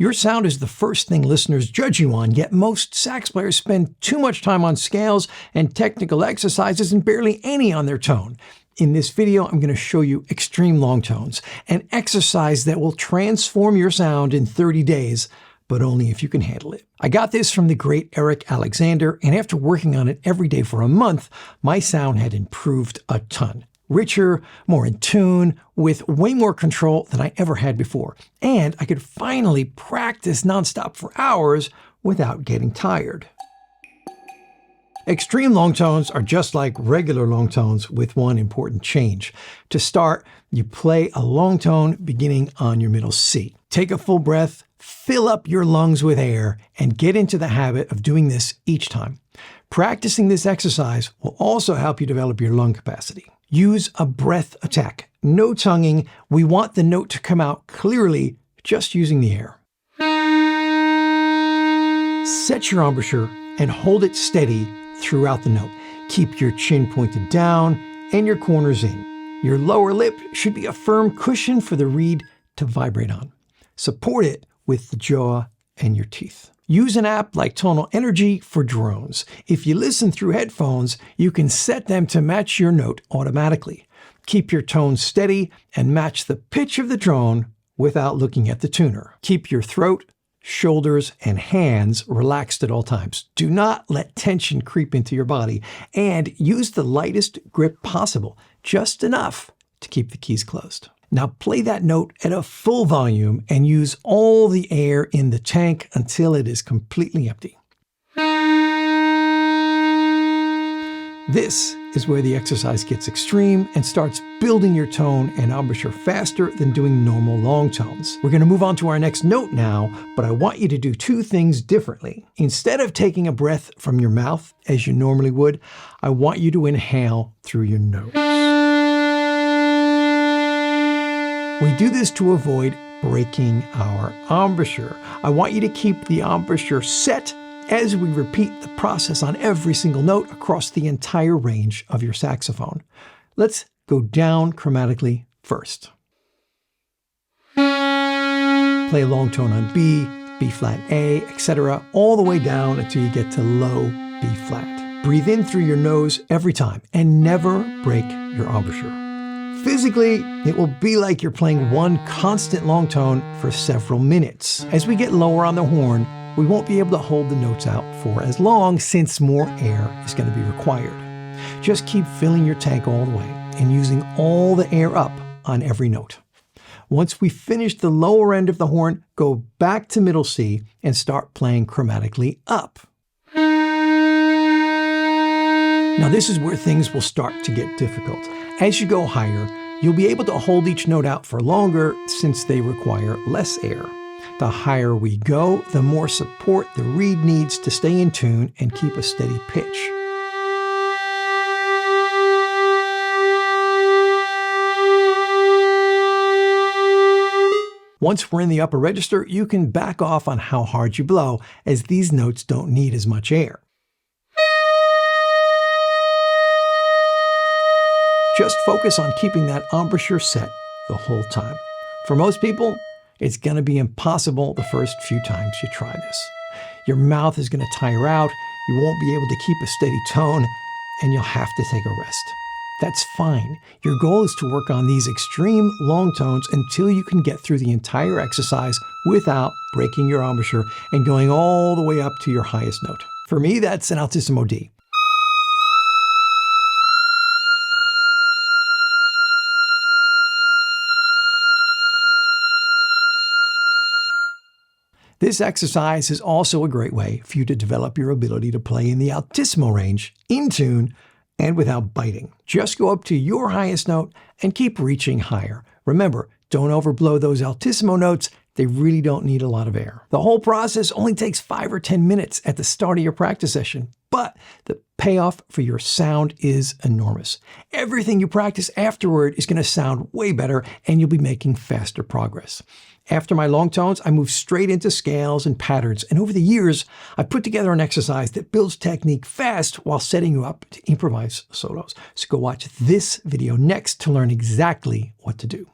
Your sound is the first thing listeners judge you on, yet most sax players spend too much time on scales and technical exercises and barely any on their tone. In this video, I'm going to show you extreme long tones, an exercise that will transform your sound in 30 days, but only if you can handle it. I got this from the great Eric Alexander, and after working on it every day for a month, my sound had improved a ton. Richer, more in tune, with way more control than I ever had before. And I could finally practice nonstop for hours without getting tired. Extreme long tones are just like regular long tones with one important change. To start, you play a long tone beginning on your middle C. Take a full breath, fill up your lungs with air, and get into the habit of doing this each time. Practicing this exercise will also help you develop your lung capacity. Use a breath attack. No tonguing. We want the note to come out clearly, just using the air. Set your embouchure and hold it steady throughout the note. Keep your chin pointed down and your corners in. Your lower lip should be a firm cushion for the reed to vibrate on. Support it with the jaw and your teeth. Use an app like Tonal Energy for drones. If you listen through headphones, you can set them to match your note automatically. Keep your tone steady and match the pitch of the drone without looking at the tuner. Keep your throat, shoulders, and hands relaxed at all times. Do not let tension creep into your body, and use the lightest grip possible, just enough to keep the keys closed. Now play that note at a full volume and use all the air in the tank until it is completely empty. This is where the exercise gets extreme and starts building your tone and embouchure faster than doing normal long tones. We're going to move on to our next note now, but I want you to do two things differently. Instead of taking a breath from your mouth as you normally would, I want you to inhale through your nose. We do this to avoid breaking our embouchure. I want you to keep the embouchure set as we repeat the process on every single note across the entire range of your saxophone. Let's go down chromatically first. Play a long tone on B, B flat A, etc., all the way down until you get to low B flat. Breathe in through your nose every time and never break your embouchure. Physically, it will be like you're playing one constant long tone for several minutes. As we get lower on the horn, we won't be able to hold the notes out for as long since more air is going to be required. Just keep filling your tank all the way and using all the air up on every note. Once we finish the lower end of the horn, go back to middle C and start playing chromatically up. Now this is where things will start to get difficult. As you go higher, you'll be able to hold each note out for longer since they require less air. The higher we go, the more support the reed needs to stay in tune and keep a steady pitch. Once we're in the upper register, you can back off on how hard you blow, as these notes don't need as much air. Just focus on keeping that embouchure set the whole time. For most people, it's going to be impossible the first few times you try this. Your mouth is going to tire out, you won't be able to keep a steady tone, and you'll have to take a rest. That's fine. Your goal is to work on these extreme long tones until you can get through the entire exercise without breaking your embouchure and going all the way up to your highest note. For me, that's an altissimo D. This exercise is also a great way for you to develop your ability to play in the altissimo range, in tune, and without biting. Just go up to your highest note and keep reaching higher. Remember, don't overblow those altissimo notes. They really don't need a lot of air. The whole process only takes 5 or 10 minutes at the start of your practice session, but the payoff for your sound is enormous. Everything you practice afterward is going to sound way better, and you'll be making faster progress. After my long tones, I move straight into scales and patterns, and over the years, I put together an exercise that builds technique fast while setting you up to improvise solos. So go watch this video next to learn exactly what to do.